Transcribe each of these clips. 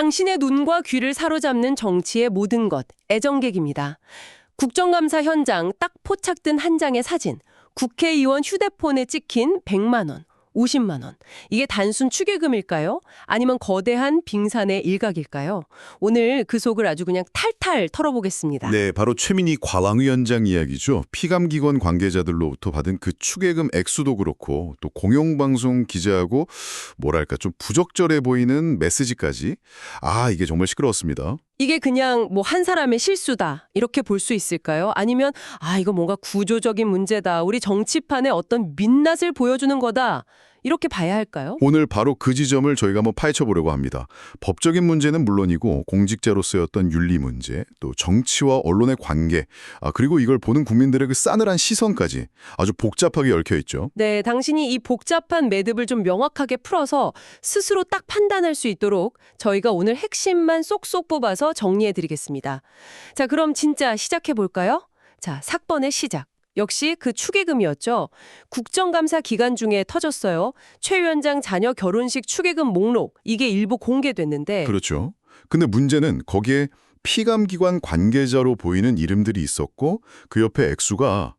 당신의 눈과 귀를 사로잡는 정치의 모든 것, 애정객입니다. 국정감사 현장 딱 포착된 한 장의 사진, 국회의원 휴대폰에 찍힌 100만 원, 50만 원. 이게 단순 축의금일까요? 아니면 거대한 빙산의 일각일까요? 오늘 그 속을 아주 그냥 탈탈 털어보겠습니다. 네, 바로 최민희 과방위원장 이야기죠. 피감기관 관계자들로부터 받은 그 축의금 액수도 그렇고 또 공영방송 기자하고 뭐랄까 좀 부적절해 보이는 메시지까지. 이게 정말 시끄러웠습니다. 이게 그냥 뭐 한 사람의 실수다 이렇게 볼 수 있을까요? 아니면 이거 뭔가 구조적인 문제다. 우리 정치판에 어떤 민낯을 보여주는 거다. 이렇게 봐야 할까요? 오늘 바로 그 지점을 저희가 한번 파헤쳐 보려고 합니다. 법적인 문제는 물론이고 공직자로서의 어떤 윤리 문제, 또 정치와 언론의 관계, 그리고 이걸 보는 국민들의 그 싸늘한 시선까지 아주 복잡하게 얽혀 있죠. 네, 당신이 이 복잡한 매듭을 좀 명확하게 풀어서 스스로 딱 판단할 수 있도록 저희가 오늘 핵심만 쏙쏙 뽑아서 정리해드리겠습니다. 자, 그럼 진짜 시작해볼까요? 자, 사건의 시작. 역시 그 축의금이었죠. 국정감사 기간 중에 터졌어요. 최 위원장 자녀 결혼식 축의금 목록, 이게 일부 공개됐는데 그렇죠. 근데 문제는 거기에 피감기관 관계자로 보이는 이름들이 있었고 그 옆에 액수가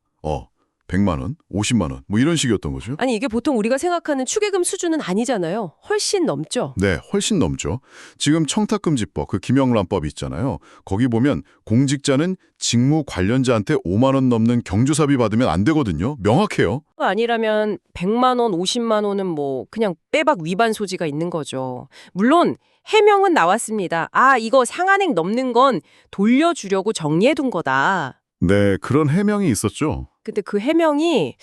100만 원, 50만 원 뭐 이런 식이었던 거죠. 아니 이게 보통 우리가 생각하는 축의금 수준은 아니잖아요. 훨씬 넘죠. 네, 훨씬 넘죠. 지금 청탁금지법, 그 김영란법 있잖아요. 거기 보면 공직자는 직무 관련자한테 5만 원 넘는 경조사비 받으면 안 되거든요. 명확해요. 아니라면 100만 원, 50만 원은 뭐 그냥 빼박 위반 소지가 있는 거죠. 물론 해명은 나왔습니다. 이거 상한액 넘는 건 돌려주려고 정리해둔 거다. 네, 그런 해명이 있었죠. 근데 그 해명이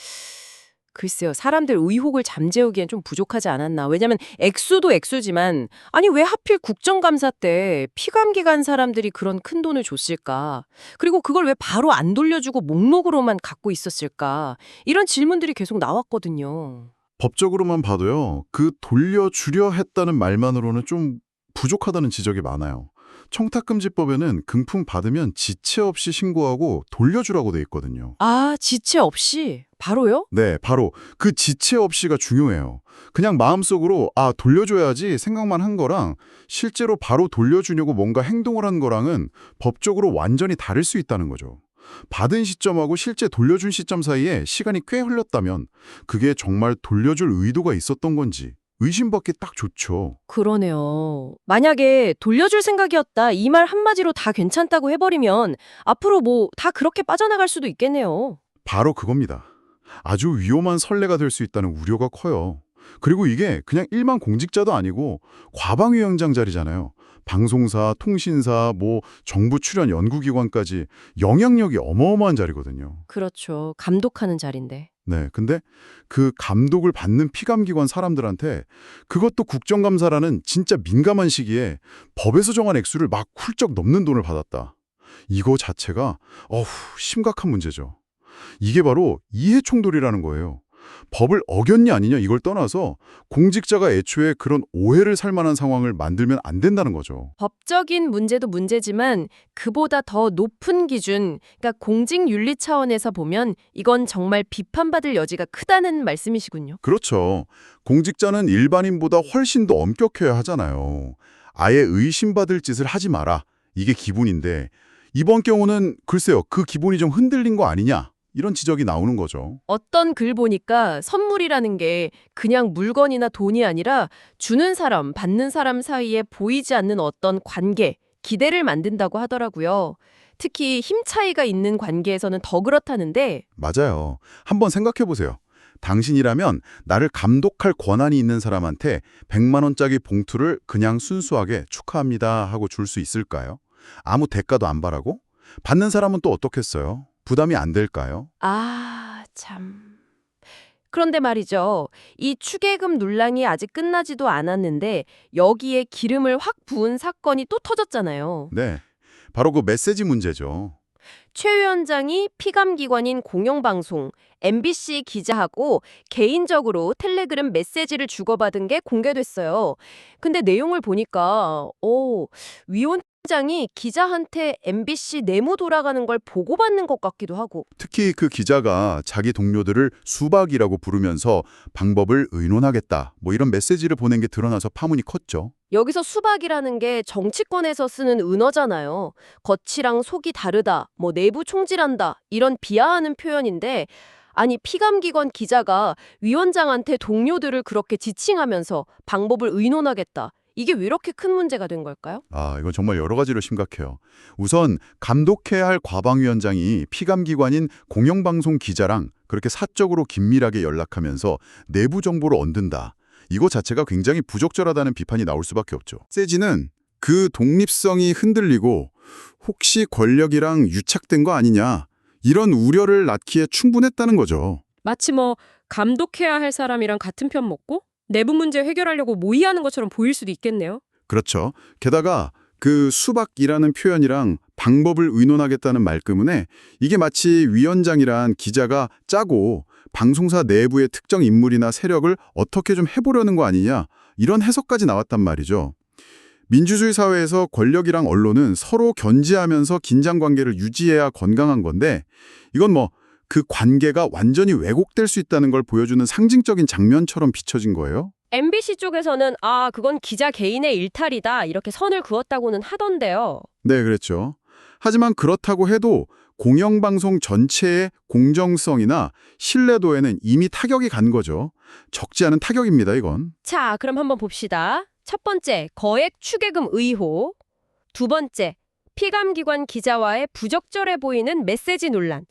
글쎄요. 사람들 의혹을 잠재우기엔 좀 부족하지 않았나. 왜냐면 액수도 액수지만 왜 하필 국정감사 때 피감기 간 사람들이 그런 큰 돈을 줬을까? 그리고 그걸 왜 바로 안 돌려주고 목록으로만 갖고 있었을까? 이런 질문들이 계속 나왔거든요. 법적으로만 봐도요. 그 돌려주려 했다는 말만으로는 좀 부족하다는 지적이 많아요. 청탁금지법에는 금품 받으면 지체 없이 신고하고 돌려주라고 돼 있거든요. 지체 없이? 바로요? 네, 바로 그 지체 없이가 중요해요. 그냥 마음속으로 돌려줘야지 생각만 한 거랑 실제로 바로 돌려주려고 뭔가 행동을 한 거랑은 법적으로 완전히 다를 수 있다는 거죠. 받은 시점하고 실제 돌려준 시점 사이에 시간이 꽤 흘렀다면 그게 정말 돌려줄 의도가 있었던 건지 의심받기 딱 좋죠. 그러네요. 만약에 돌려줄 생각이었다 이 말 한마디로 다 괜찮다고 해버리면 앞으로 뭐 다 그렇게 빠져나갈 수도 있겠네요. 바로 그겁니다. 아주 위험한 선례가 될 수 있다는 우려가 커요. 그리고 이게 그냥 일반 공직자도 아니고 과방위원장 자리잖아요. 방송사, 통신사, 정부 출연 연구기관까지 영향력이 어마어마한 자리거든요. 그렇죠. 감독하는 자리인데. 네, 근데 그 감독을 받는 피감기관 사람들한테 그것도 국정감사라는 진짜 민감한 시기에 법에서 정한 액수를 막 훌쩍 넘는 돈을 받았다. 이거 자체가 심각한 문제죠. 이게 바로 이해충돌이라는 거예요. 법을 어겼냐 아니냐 이걸 떠나서 공직자가 애초에 그런 오해를 살 만한 상황을 만들면 안 된다는 거죠. 법적인 문제도 문제지만 그보다 더 높은 기준, 그러니까 공직윤리 차원에서 보면 이건 정말 비판받을 여지가 크다는 말씀이시군요. 그렇죠. 공직자는 일반인보다 훨씬 더 엄격해야 하잖아요. 아예 의심받을 짓을 하지 마라. 이게 기본인데 이번 경우는 글쎄요. 그 기본이 좀 흔들린 거 아니냐. 이런 지적이 나오는 거죠. 어떤 글 보니까 선물이라는 게 그냥 물건이나 돈이 아니라 주는 사람, 받는 사람 사이에 보이지 않는 어떤 관계, 기대를 만든다고 하더라고요. 특히 힘 차이가 있는 관계에서는 더 그렇다는데 맞아요. 한번 생각해 보세요. 당신이라면 나를 감독할 권한이 있는 사람한테 100만 원짜리 봉투를 그냥 순수하게 축하합니다 하고 줄 수 있을까요? 아무 대가도 안 바라고? 받는 사람은 또 어떻겠어요? 부담이 안 될까요? 참. 그런데 말이죠. 이 축의금 논란이 아직 끝나지도 않았는데 여기에 기름을 확 부은 사건이 또 터졌잖아요. 네, 바로 그 메시지 문제죠. 최 위원장이 피감기관인 공영방송, MBC 기자하고 개인적으로 텔레그램 메시지를 주고받은 게 공개됐어요. 근데 내용을 보니까 위원장이 기자한테 MBC 내무 돌아가는 걸 보고받는 것 같기도 하고. 특히 그 기자가 자기 동료들을 수박이라고 부르면서 방법을 의논하겠다. 이런 메시지를 보낸 게 드러나서 파문이 컸죠. 여기서 수박이라는 게 정치권에서 쓰는 은어잖아요. 겉이랑 속이 다르다, 뭐 내부 총질한다, 이런 비하하는 표현인데, 아니, 피감기관 기자가 위원장한테 동료들을 그렇게 지칭하면서 방법을 의논하겠다. 이게 왜 이렇게 큰 문제가 된 걸까요? 이건 정말 여러 가지로 심각해요. 우선 감독해야 할 과방위원장이 피감기관인 공영방송 기자랑 그렇게 사적으로 긴밀하게 연락하면서 내부 정보를 얻는다. 이거 자체가 굉장히 부적절하다는 비판이 나올 수밖에 없죠. 세지는 그 독립성이 흔들리고 혹시 권력이랑 유착된 거 아니냐 이런 우려를 낳기에 충분했다는 거죠. 마치 뭐 감독해야 할 사람이랑 같은 편 먹고 내부 문제 해결하려고 모의하는 것처럼 보일 수도 있겠네요. 그렇죠. 게다가 그 수박이라는 표현이랑 방법을 의논하겠다는 말끝에 이게 마치 위원장이란 기자가 짜고 방송사 내부의 특정 인물이나 세력을 어떻게 좀 해보려는 거 아니냐 이런 해석까지 나왔단 말이죠. 민주주의 사회에서 권력이랑 언론은 서로 견제하면서 긴장관계를 유지해야 건강한 건데 이건 뭐 그 관계가 완전히 왜곡될 수 있다는 걸 보여주는 상징적인 장면처럼 비춰진 거예요. MBC 쪽에서는 그건 기자 개인의 일탈이다, 이렇게 선을 그었다고는 하던데요. 네, 그랬죠. 하지만 그렇다고 해도 공영방송 전체의 공정성이나 신뢰도에는 이미 타격이 간 거죠. 적지 않은 타격입니다, 이건. 자, 그럼 한번 봅시다. 첫 번째, 거액 추계금 의혹. 두 번째, 피감기관 기자와의 부적절해 보이는 메시지 논란.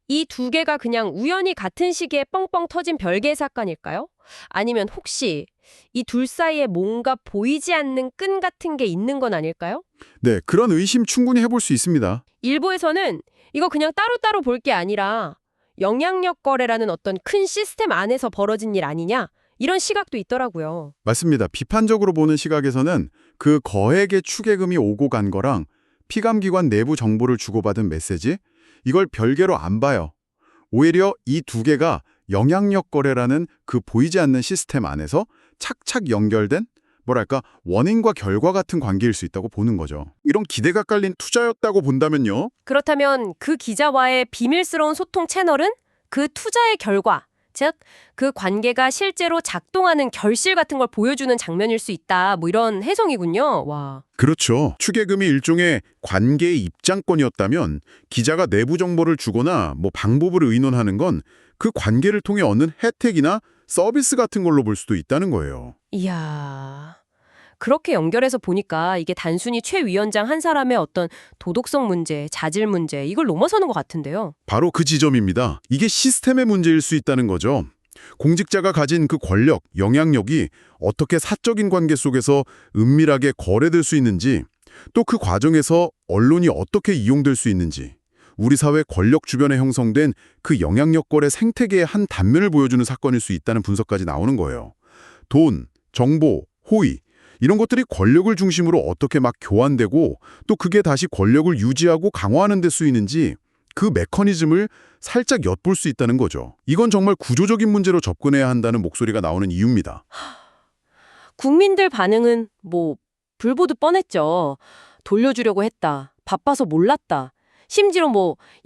이 두 개가 그냥 우연히 같은 시기에 뻥뻥 터진 별개의 사건일까요? 아니면 혹시 이 둘 사이에 뭔가 보이지 않는 끈 같은 게 있는 건 아닐까요? 네, 그런 의심 충분히 해볼 수 있습니다. 일부에서는 이거 그냥 따로따로 볼 게 아니라 영향력 거래라는 어떤 큰 시스템 안에서 벌어진 일 아니냐? 이런 시각도 있더라고요. 맞습니다. 비판적으로 보는 시각에서는 그 거액의 추계금이 오고 간 거랑 피감기관 내부 정보를 주고받은 메시지, 이걸 별개로 안 봐요. 오히려 이 두 개가 영향력 거래라는 그 보이지 않는 시스템 안에서 착착 연결된 뭐랄까 원인과 결과 같은 관계일 수 있다고 보는 거죠. 이런 기대가 깔린 투자였다고 본다면요. 그렇다면 그 기자와의 비밀스러운 소통 채널은 그 투자의 결과, 즉 그 관계가 실제로 작동하는 결실 같은 걸 보여주는 장면일 수 있다. 뭐 이런 해석이군요. 와. 그렇죠. 추계금이 일종의 관계의 입장권이었다면 기자가 내부 정보를 주거나 뭐 방법을 의논하는 건 그 관계를 통해 얻는 혜택이나 서비스 같은 걸로 볼 수도 있다는 거예요. 이야. 그렇게 연결해서 보니까 이게 단순히 최 위원장 한 사람의 어떤 도덕성 문제, 자질 문제, 이걸 넘어서는 것 같은데요. 바로 그 지점입니다. 이게 시스템의 문제일 수 있다는 거죠. 공직자가 가진 그 권력, 영향력이 어떻게 사적인 관계 속에서 은밀하게 거래될 수 있는지, 또 그 과정에서 언론이 어떻게 이용될 수 있는지, 우리 사회 권력 주변에 형성된 그 영향력 거래 생태계의 한 단면을 보여주는 사건일 수 있다는 분석까지 나오는 거예요. 돈, 정보, 호의, 이런 것들이 권력을 중심으로 어떻게 막 교환되고 또 그게 다시 권력을 유지하고 강화하는 데 쓰이는지 그 메커니즘을 살짝 엿볼 수 있다는 거죠. 이건 정말 구조적인 문제로 접근해야 한다는 목소리가 나오는 이유입니다. 국민들 반응은 불보듯 뻔했죠. 돌려주려고 했다. 바빠서 몰랐다. 심지어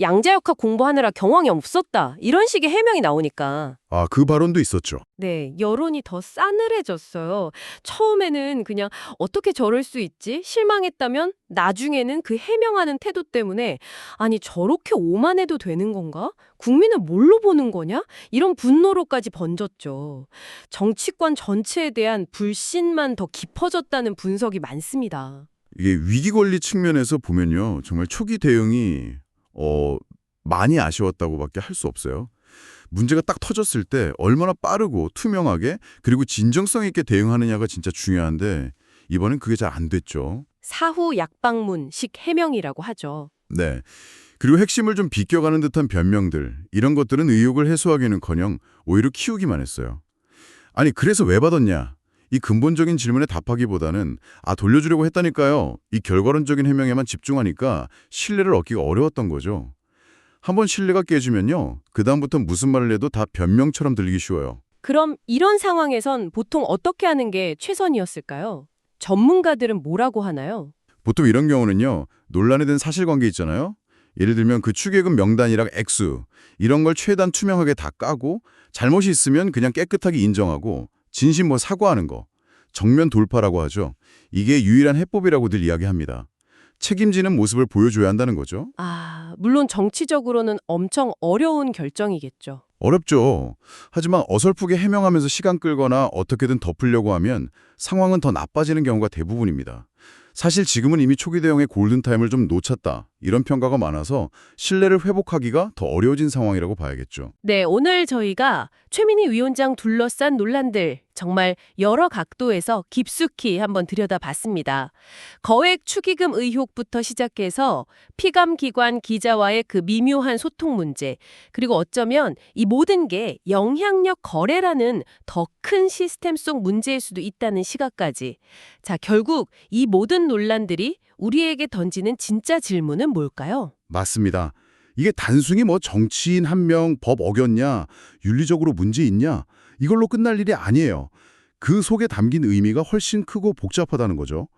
양자역학 공부하느라 경황이 없었다. 이런 식의 해명이 나오니까. 그 발언도 있었죠. 네, 여론이 더 싸늘해졌어요. 처음에는 그냥 어떻게 저럴 수 있지? 실망했다면 나중에는 그 해명하는 태도 때문에 아니 저렇게 오만해도 되는 건가? 국민은 뭘로 보는 거냐? 이런 분노로까지 번졌죠. 정치권 전체에 대한 불신만 더 깊어졌다는 분석이 많습니다. 이게 위기 관리 측면에서 보면요. 정말 초기 대응이 많이 아쉬웠다고밖에 할 수 없어요. 문제가 딱 터졌을 때 얼마나 빠르고 투명하게 그리고 진정성 있게 대응하느냐가 진짜 중요한데 이번엔 그게 잘 안 됐죠. 사후 약방문식 해명이라고 하죠. 네. 그리고 핵심을 좀 비껴가는 듯한 변명들, 이런 것들은 의혹을 해소하기는커녕 오히려 키우기만 했어요. 아니 그래서 왜 받았냐? 이 근본적인 질문에 답하기보다는 돌려주려고 했다니까요. 이 결과론적인 해명에만 집중하니까 신뢰를 얻기가 어려웠던 거죠. 한번 신뢰가 깨지면요. 그다음부터 무슨 말을 해도 다 변명처럼 들리기 쉬워요. 그럼 이런 상황에선 보통 어떻게 하는 게 최선이었을까요? 전문가들은 뭐라고 하나요? 보통 이런 경우는요. 논란이 된 사실관계 있잖아요. 예를 들면 그 추계금 명단이랑 액수 이런 걸 최대한 투명하게 다 까고 잘못이 있으면 그냥 깨끗하게 인정하고 진심 사과하는 거. 정면 돌파라고 하죠. 이게 유일한 해법이라고 늘 이야기합니다. 책임지는 모습을 보여줘야 한다는 거죠. 물론 정치적으로는 엄청 어려운 결정이겠죠. 어렵죠. 하지만 어설프게 해명하면서 시간 끌거나 어떻게든 덮으려고 하면 상황은 더 나빠지는 경우가 대부분입니다. 사실 지금은 이미 초기 대응의 골든타임을 좀 놓쳤다. 이런 평가가 많아서 신뢰를 회복하기가 더 어려워진 상황이라고 봐야겠죠. 네, 오늘 저희가 최민희 위원장 둘러싼 논란들 정말 여러 각도에서 깊숙이 한번 들여다봤습니다. 거액 축의금 의혹부터 시작해서 피감기관 기자와의 그 미묘한 소통 문제, 그리고 어쩌면 이 모든 게 영향력 거래라는 더 큰 시스템 속 문제일 수도 있다는 시각까지. 자, 결국 이 모든 논란들이 우리에게 던지는 진짜 질문은 뭘까요? 맞습니다. 이게 단순히 뭐 정치인 한 명 법 어겼냐, 윤리적으로 문제 있냐, 이걸로 끝날 일이 아니에요. 그 속에 담긴 의미가 훨씬 크고 복잡하다는 거죠.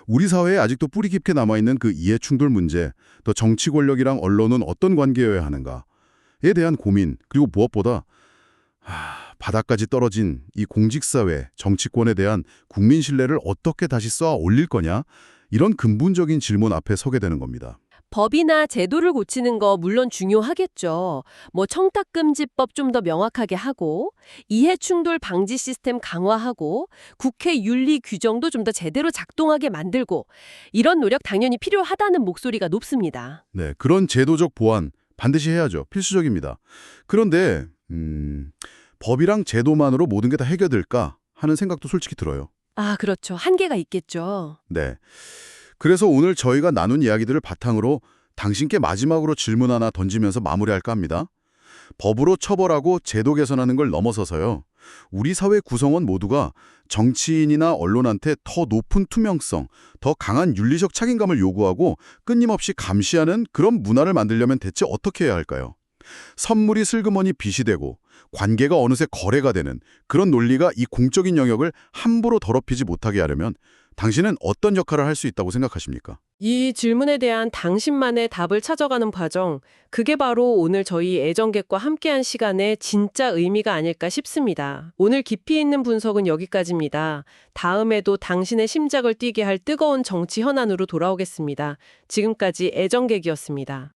우리 사회에 아직도 뿌리 깊게 남아있는 그 이해 충돌 문제, 또 정치 권력이랑 언론은 어떤 관계여야 하는가에 대한 고민, 그리고 무엇보다 바닥까지 떨어진 이 공직사회, 정치권에 대한 국민 신뢰를 어떻게 다시 쌓아 올릴 거냐, 이런 근본적인 질문 앞에 서게 되는 겁니다. 법이나 제도를 고치는 거 물론 중요하겠죠. 뭐 청탁금지법 좀 더 명확하게 하고 이해충돌 방지 시스템 강화하고 국회 윤리 규정도 좀 더 제대로 작동하게 만들고 이런 노력 당연히 필요하다는 목소리가 높습니다. 네, 그런 제도적 보완 반드시 해야죠. 필수적입니다. 그런데 법이랑 제도만으로 모든 게 다 해결될까 하는 생각도 솔직히 들어요. 그렇죠. 한계가 있겠죠. 네. 그래서 오늘 저희가 나눈 이야기들을 바탕으로 당신께 마지막으로 질문 하나 던지면서 마무리할까 합니다. 법으로 처벌하고 제도 개선하는 걸 넘어서서요. 우리 사회 구성원 모두가 정치인이나 언론한테 더 높은 투명성, 더 강한 윤리적 책임감을 요구하고 끊임없이 감시하는 그런 문화를 만들려면 대체 어떻게 해야 할까요? 선물이 슬그머니 빚이 되고 관계가 어느새 거래가 되는 그런 논리가 이 공적인 영역을 함부로 더럽히지 못하게 하려면 당신은 어떤 역할을 할 수 있다고 생각하십니까? 이 질문에 대한 당신만의 답을 찾아가는 과정, 그게 바로 오늘 저희 애정객과 함께한 시간의 진짜 의미가 아닐까 싶습니다. 오늘 깊이 있는 분석은 여기까지입니다. 다음에도 당신의 심장을 뛰게 할 뜨거운 정치 현안으로 돌아오겠습니다. 지금까지 애정객이었습니다.